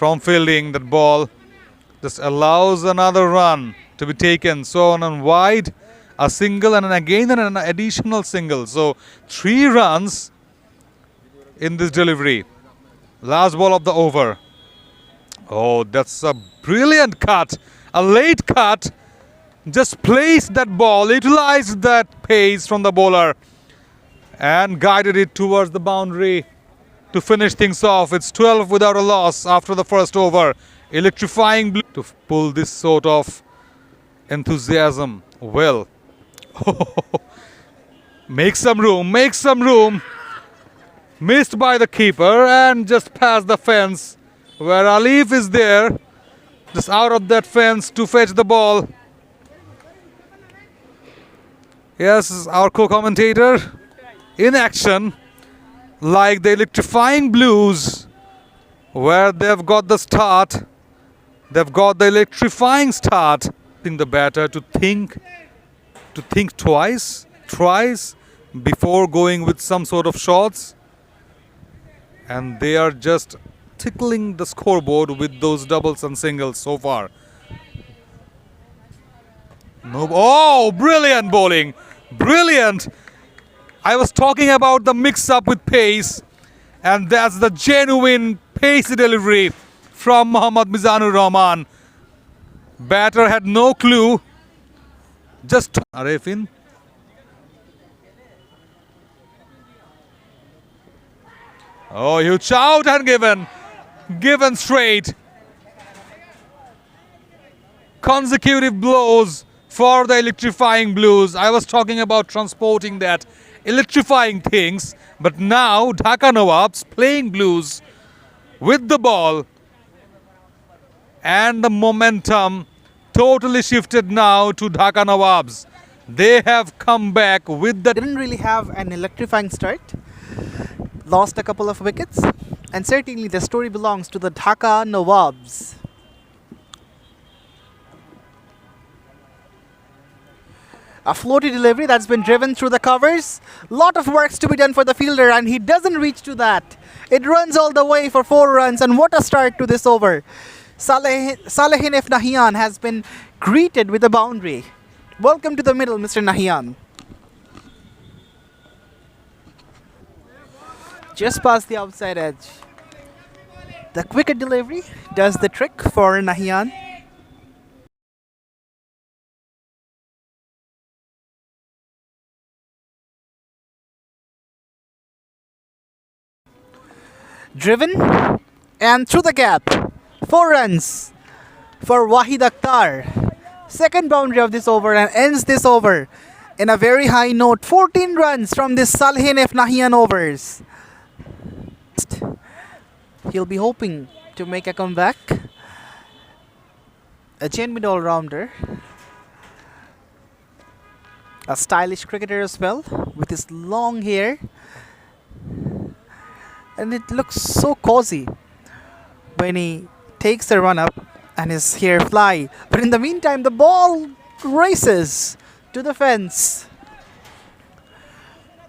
from fielding. That ball just allows another run to be taken. So on and wide, a single and again an additional single. So 3 runs in this delivery. Last ball of the over. Oh, that's a brilliant cut. A late cut. Just placed that ball, utilized that pace from the bowler and guided it towards the boundary to finish things off. It's 12 without a loss after the first over. Electrifying Blue to pull this sort of enthusiasm well. Make some room, make some room. Missed by the keeper and just past the fence where Alif is there. Just out of that fence to fetch the ball. Yes, our co-commentator in action, like the Electrifying Bluez, where they've got the start. They've got the electrifying start. In the batter to think twice before going with some sort of shots. And they are just tickling the scoreboard with those doubles and singles so far. No, oh, brilliant bowling. Brilliant. I was talking about the mix-up with pace. And that's the genuine pacey delivery from Mohammad Mizanur Rahman. Batter had no clue. Just Arifin. Oh, huge out and given straight. Consecutive blows for the Electrifying Bluez. I was talking about transporting that, electrifying things, but now Dhaka Nawaabs playing blues with the ball, and the momentum totally shifted now to Dhaka Nawaabs. They have come back with the... Didn't really have an electrifying start. Lost a couple of wickets. And certainly the story belongs to the Dhaka Nawaabs. A floaty delivery that's been driven through the covers. Lot of works to be done for the fielder and he doesn't reach to that. It runs all the way for 4 runs and what a start to this over. Salehin F. Nahian has been greeted with a boundary. Welcome to the middle, Mr. Nahian. Just past the outside edge. The quicker delivery does the trick for Nahian. Driven and through the gap. 4 runs for Wahid Akhtar. Second boundary of this over and ends this over in a very high note. 14 runs from this Salehin F. Nahian overs. He'll be hoping to make a comeback. A genuine all-rounder. A stylish cricketer as well with his long hair. And it looks so cozy when he takes a run up and his hair fly. But in the meantime, the ball races to the fence.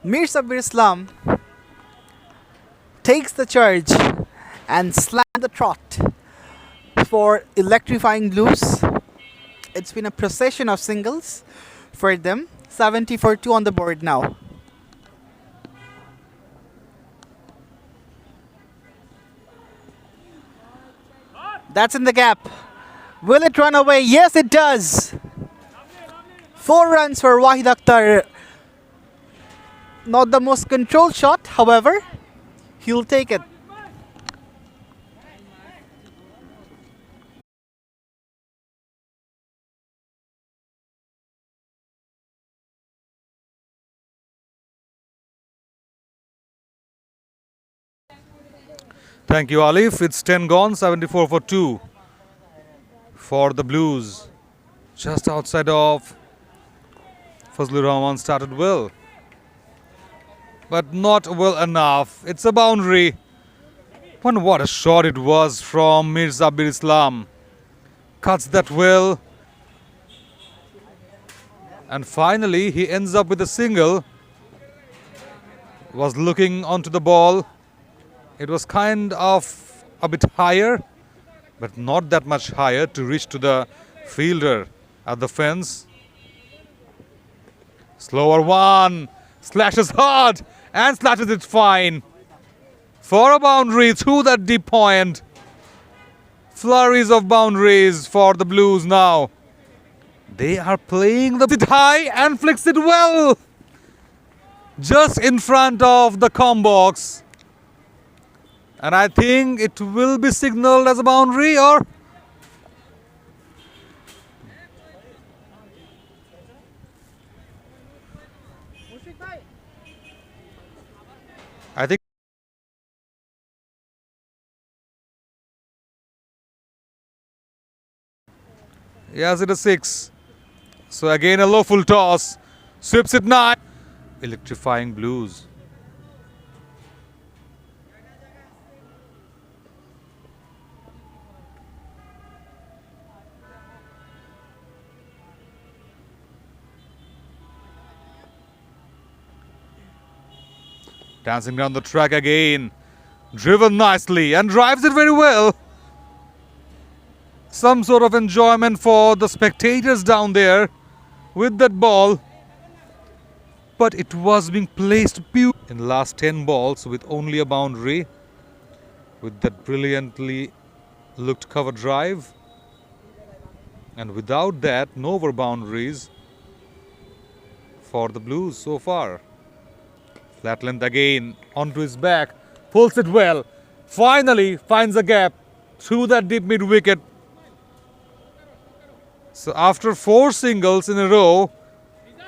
Mir Sabir Islam takes the charge and slams the trot for Electrifying Bluez. It's been a procession of singles for them. 70 for 2 on the board now. That's in the gap. Will it run away? Yes, it does. 4 runs for Wahid Akhtar. Not the most controlled shot, however, he'll take it. Thank you, Alif. It's 10 gone, 74 for 2 for the Blues. Just outside of Fazlur Rahman started well, but not well enough. It's a boundary. And what a shot it was from Mir Sabir Islam. Cuts that well. And finally, he ends up with a single. Was looking onto the ball. It was kind of a bit higher but not that much higher to reach to the fielder at the fence. Slower one, slashes hard and slashes it fine for a boundary through that deep point. Flurries of boundaries for the Blues now. They are playing the it high and flicks it well, just in front of the comb box. And I think it will be signaled as a boundary, or I think yes, it is 6. So again a low full toss, sweeps it 9. Electrifying Bluez. Dancing down the track again, driven nicely and drives it very well. Some sort of enjoyment for the spectators down there with that ball. But it was being placed in the last 10 balls with only a boundary, with that brilliantly looked cover drive. And without that, no over boundaries for the Blues so far. Flat length again, onto his back, pulls it well, finally finds a gap through that deep mid wicket. So after 4 singles in a row,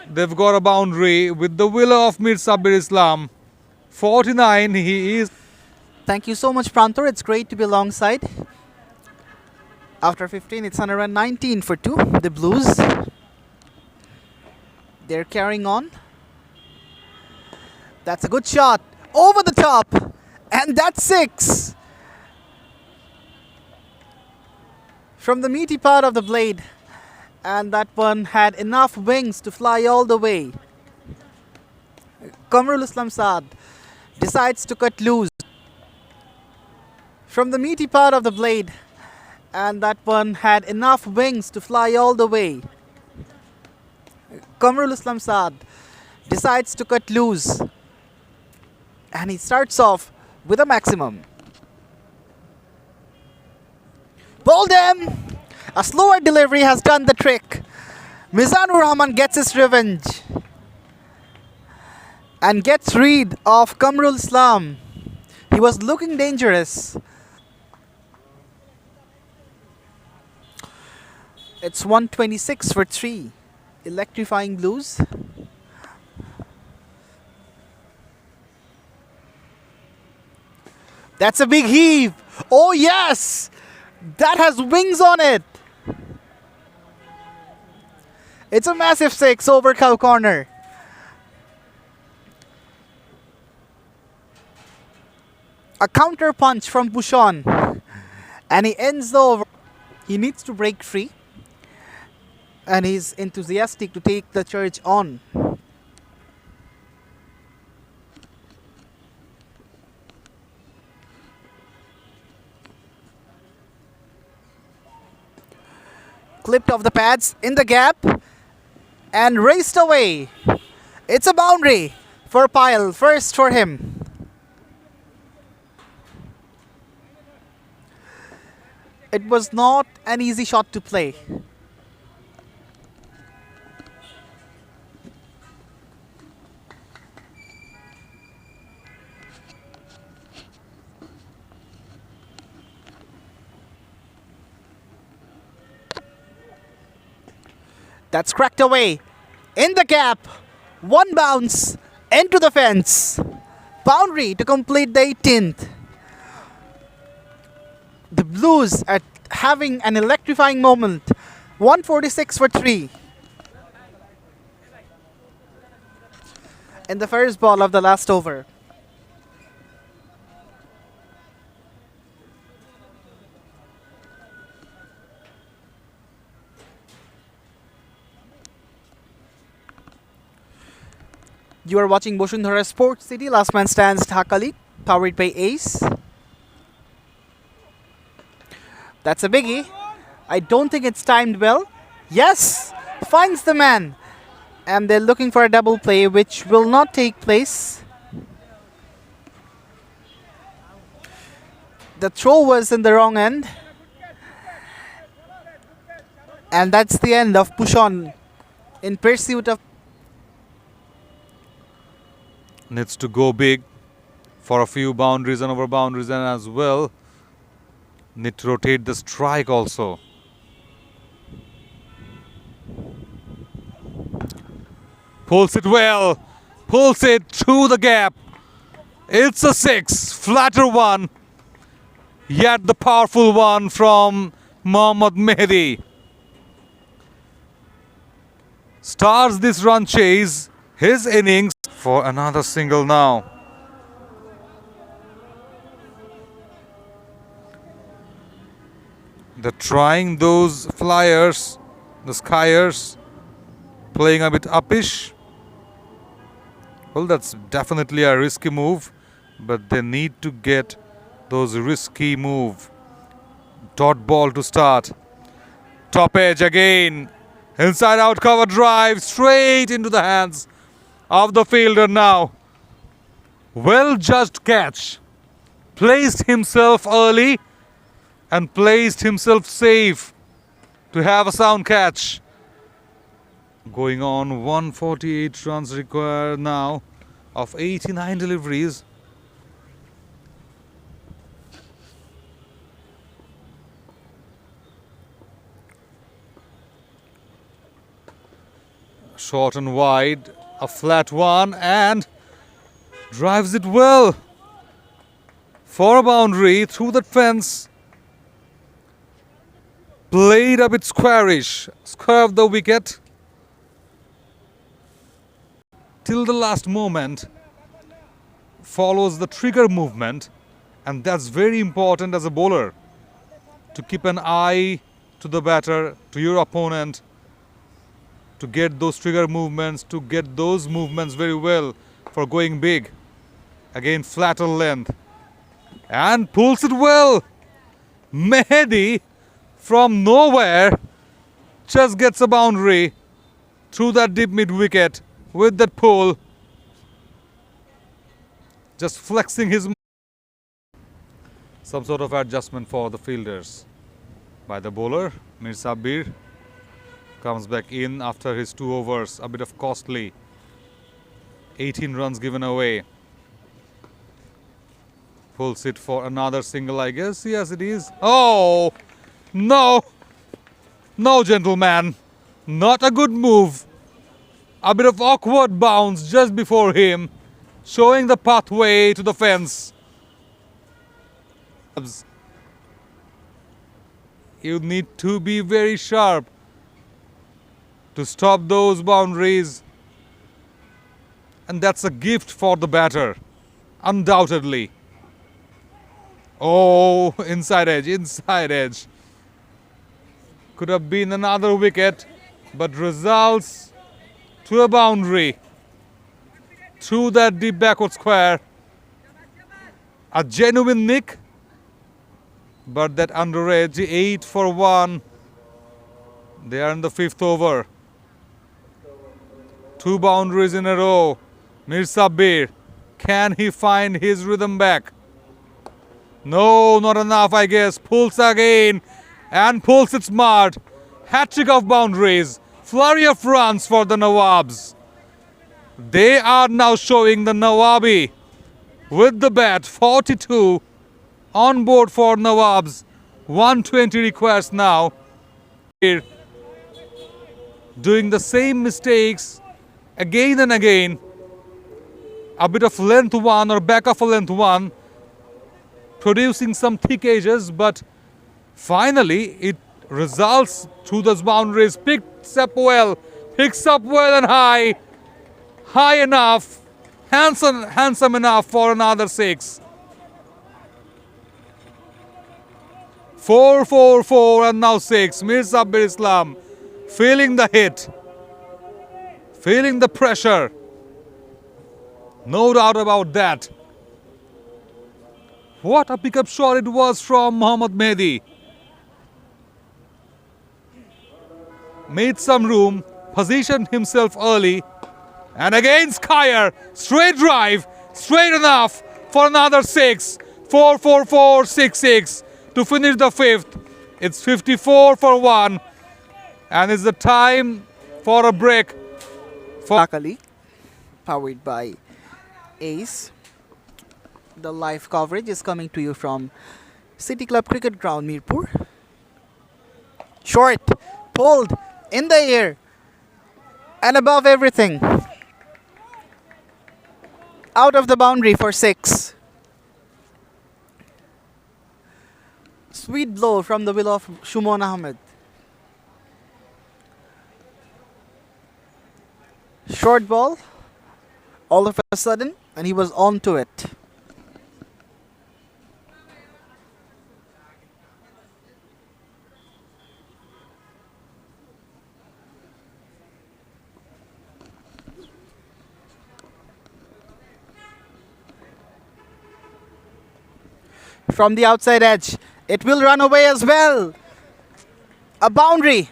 they've got a boundary with the willow of Mir Sabir Islam. 49 he is. Thank you so much, Prantor. It's great to be alongside. After 15, it's 119 for 2. The Blues, they're carrying on. That's a good shot. Over the top. And that's 6. From the meaty part of the blade. And that one had enough wings to fly all the way. Kamrul Islam Saad decides to cut loose from the meaty part of the blade, and that one had enough wings to fly all the way. Kamrul Islam Saad decides to cut loose, and he starts off with a maximum. Bowled him! A slower delivery has done the trick. Mizanur Rahman gets his revenge and gets rid of Kamrul Islam. He was looking dangerous. It's 126 for 3. Electrifying Bluez. That's a big heave. Oh yes! That has wings on it. It's a massive 6 over cow corner. A counter punch from Bhushan. And he ends the over. He needs to break free. And he's enthusiastic to take the charge on. Clipped off the pads in the gap and raced away. It's a boundary for Pyle, first for him. It was not an easy shot to play. That's cracked away. In the gap. One bounce. Into the fence. Boundary to complete the 18th. The Blues are having an electrifying moment. 146 for 3. In the first ball of the last over. You are watching Boshundhara Sports City, LastManStands Dhaka League, powered by Ace. That's a biggie. I don't think it's timed well. Yes! Finds the man. And they're looking for a double play, which will not take place. The throw was in the wrong end. And that's the end of push on in pursuit of. Needs to go big for a few boundaries and over boundaries, and as well need to rotate the strike also. Pulls it well, pulls it through the gap. It's a 6, flatter one, yet the powerful one from Mohammad Mehdi. Starts this run chase, his innings, for another single now. They're trying those flyers, the skiers, playing a bit uppish. Well, that's definitely a risky move, but they need to get those risky move. Dot ball to start. Top edge again. Inside out cover drive straight into the hands of the fielder now. Well judged catch. Placed himself early and placed himself safe to have a sound catch. Going on 148 runs required now of 89 deliveries. Short and wide, a flat one, and drives it well for a boundary through that fence. Played a bit squarish, square the wicket till the last moment, follows the trigger movement, and that's very important as a bowler, to keep an eye to the batter, to your opponent, to get those trigger movements, to get those movements very well for going big. Again, flatter length, and pulls it well. Mehdi from nowhere just gets a boundary through that deep mid wicket with that pull, just flexing his. Some sort of adjustment for the fielders by the bowler. Mir Sabir comes back in after his 2 overs, a bit of costly. 18 runs given away. Pulls it for another single, I guess. Yes, it is. Oh, no. No, gentleman. Not a good move. A bit of awkward bounce just before him, showing the pathway to the fence. You need to be very sharp to stop those boundaries, and that's a gift for the batter, undoubtedly. Oh, inside edge. Could have been another wicket, but results to a boundary through that deep backward square. A genuine nick, but that under edge, 8 for 1. They are in the 5th over. 2 boundaries in a row. Mir Sabir, can he find his rhythm back? No, not enough, I guess. Pulls again, and pulls it smart. Hat-trick of boundaries. Flurry of runs for the Nawaabs. They are now showing the Nawabi with the bat. 42 on board for Nawaabs. 120 requires now. Doing the same mistakes again and again. A bit of length one or back of a length one, producing some thick edges, but finally it results through those boundaries. Picks up well and high enough, handsome enough for another 6. 4 and now 6. Mir Sabir Islam feeling the hit, feeling the pressure. No doubt about that. What a pickup shot it was from Mohammad Mehdi. made some room, positioned himself early, and again Skyer, straight drive, straight enough for another 6. 4, 4, 4, 6, 6 to finish the 5th. It's 54 for 1, and it's the time for a break. Dhaka, powered by Ace. The live coverage is coming to you from City Club Cricket Ground, Mirpur. Short, pulled, in the air, and above everything. Out of the boundary for 6. Sweet blow from the will of Shumon Ahmed. Short ball, all of a sudden, and he was on to it. From the outside edge, it will run away as well. A boundary.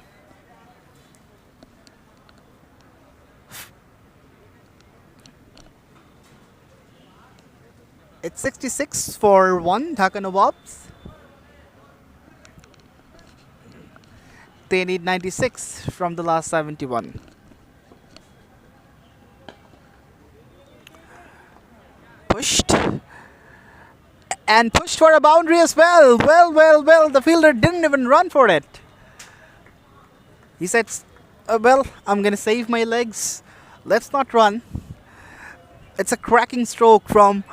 It's 66 for 1, Dhaka Nawaabs. They need 96 from the last 71. Pushed. And pushed for a boundary as well. Well, the fielder didn't even run for it. He said, well, I'm going to save my legs. Let's not run. It's a cracking stroke from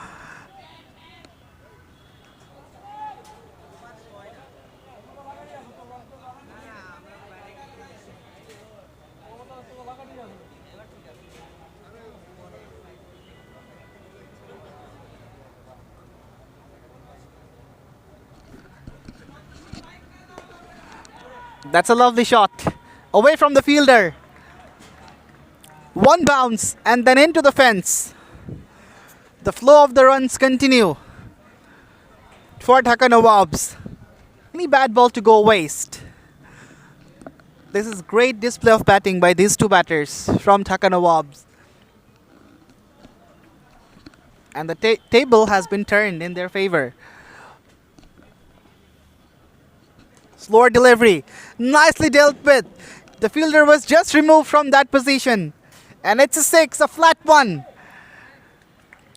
That's a lovely shot. Away from the fielder. One bounce and then into the fence. The flow of the runs continue for Dhaka Nawaabs. Any bad ball to go waste. This is great display of batting by these two batters from Dhaka Nawaabs. And the table has been turned in their favor. Slower delivery. Nicely dealt with. The fielder was just removed from that position. And it's a 6, a flat one.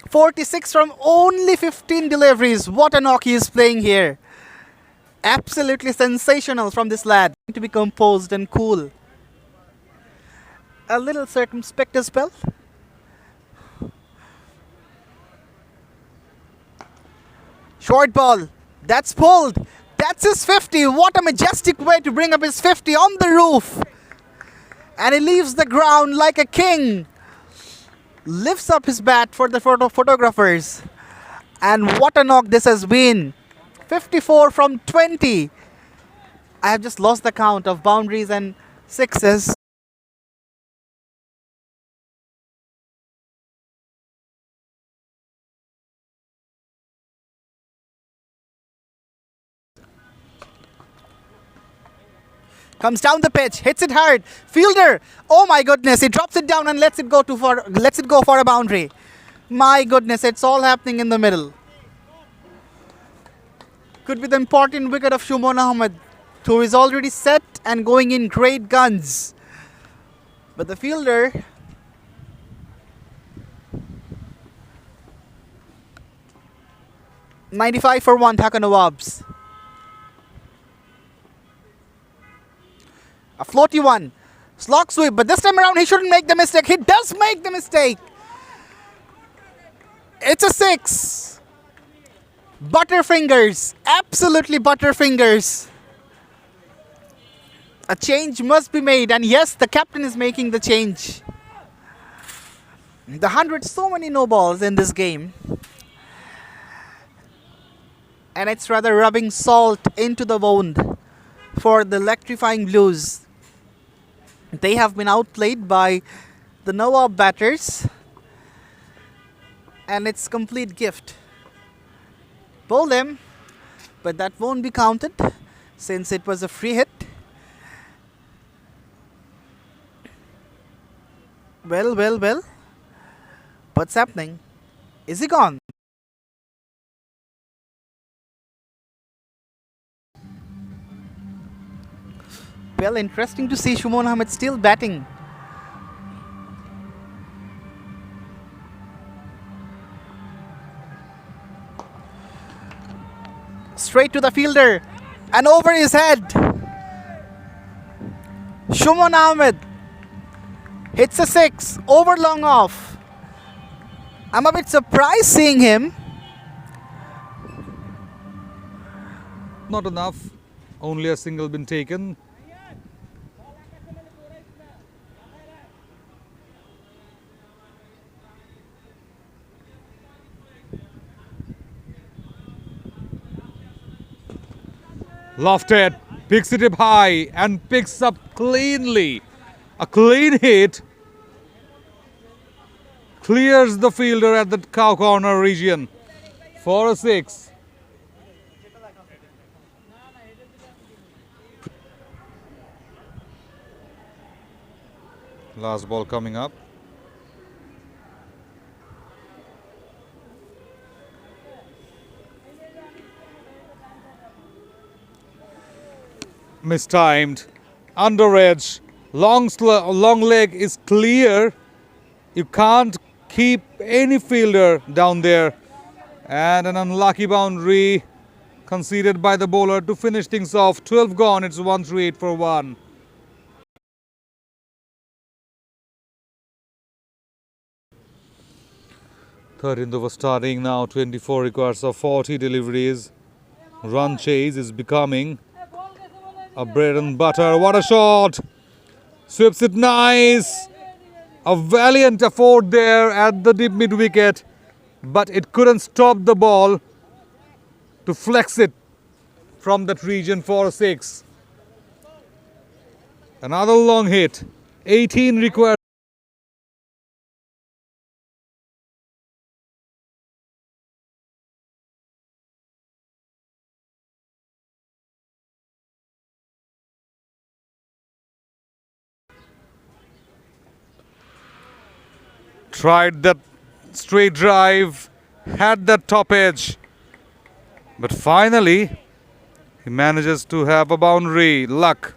46 from only 15 deliveries. What a knock he is playing here. Absolutely sensational from this lad. To be composed and cool. A little circumspect as well. Short ball. That's pulled. That's his 50. What a majestic way to bring up his 50 on the roof. And he leaves the ground like a king. Lifts up his bat for the photographers. And what a knock this has been. 54 from 20. I have just lost the count of boundaries and sixes. Comes down the pitch, hits it hard. Fielder, oh my goodness, he drops it down and lets it go for a boundary. My goodness, it's all happening in the middle. Could be the important wicket of Shumon Ahmed, who is already set and going in great guns. But the fielder, .95 for 1, Dhaka Nawaabs. A floaty one. Slog sweep, but this time around he shouldn't make the mistake. He does make the mistake. It's a 6. Butterfingers. Absolutely butterfingers. A change must be made, and yes, the captain is making the change. The 100, so many no balls in this game. And it's rather rubbing salt into the wound for the Electrifying Bluez. They have been outplayed by the Nawab batters. And it's complete gift. Bowl them, but that won't be counted since it was a free hit. Well, well, well. What's happening? Is he gone? Well, interesting to see Shumon Ahmed still batting. Straight to the fielder and over his head. Shumon Ahmed hits a six over long off. I'm a bit surprised seeing him. Not enough. Only a single been taken. Lofted picks it up high and picks up cleanly. A clean hit. Clears the fielder at the cow corner region for a six. Last ball coming up. Mistimed. Under edge. Long leg is clear. You can't keep any fielder down there. And an unlucky boundary conceded by the bowler to finish things off. 12 gone. It's 138 for 1. Thirteenth over starting now. 24 requires of 40 deliveries. Run chase is becoming a bread and butter. What a shot! Sweeps it nice. A valiant effort there at the deep mid wicket, but it couldn't stop the ball to flex it from that region for a six. Another long hit. 18 required. Tried that straight drive, had that top edge, but finally he manages to have a boundary. Luck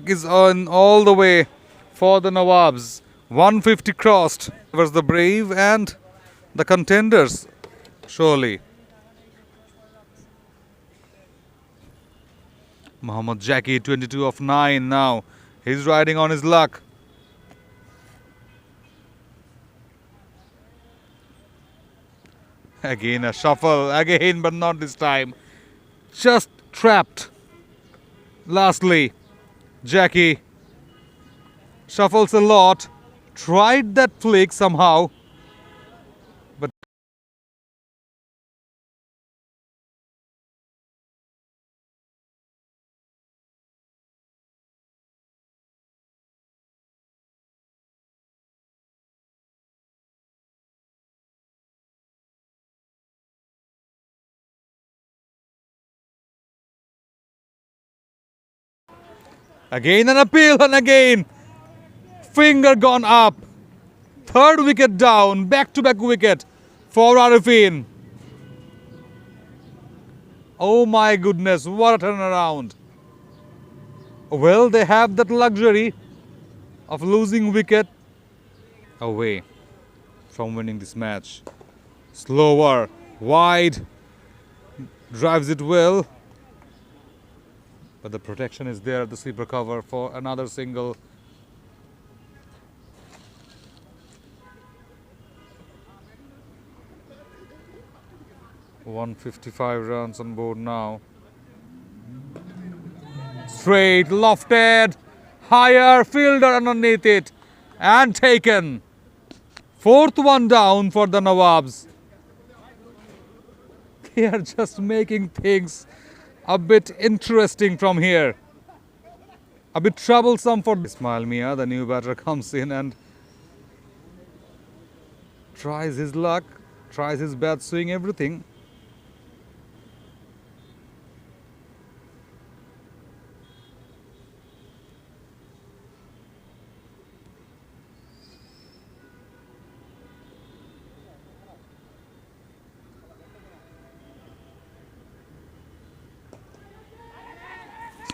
is on all the way for the Nawaabs. 150 crossed. Was the brave and the contenders, surely. Mohammad Jackie, 22 of 9 now. He's riding on his luck. Again a shuffle, again, but not this time. Just trapped. Lastly, Jackie shuffles a lot. Tried that flick somehow, but again an appeal and again finger gone up. Third wicket down, back-to-back wicket for Arifin. Oh my goodness, what a turnaround. Well, they have that luxury of losing wicket away from winning this match. Slower, wide, drives it well, but the protection is there at the sweeper cover for another single. .155 runs on board now. Straight, lofted, higher, fielder underneath it, and taken. Fourth one down for the Nawaabs. They are just making things a bit interesting from here. A bit troublesome for Ismail Mia. The new batter comes in and tries his luck, tries his bat swing, everything.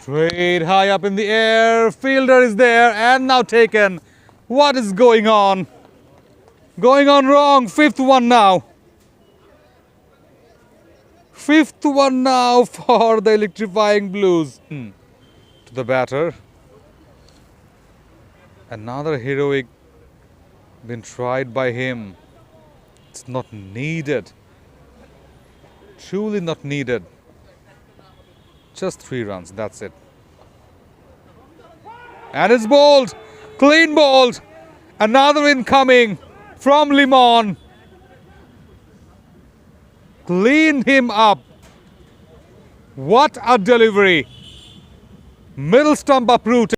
Straight high up in the air. Fielder is there and now taken. What is going on? Going on wrong. Fifth one now. Fifth one now for the Electrifying Bluez. To the batter. Another heroic been tried by him. It's not needed. Truly not needed. Just 3 runs, that's it. And it's bowled. Clean bowled. Another incoming from Limon. Cleaned him up. What a delivery. Middle stump uprooted.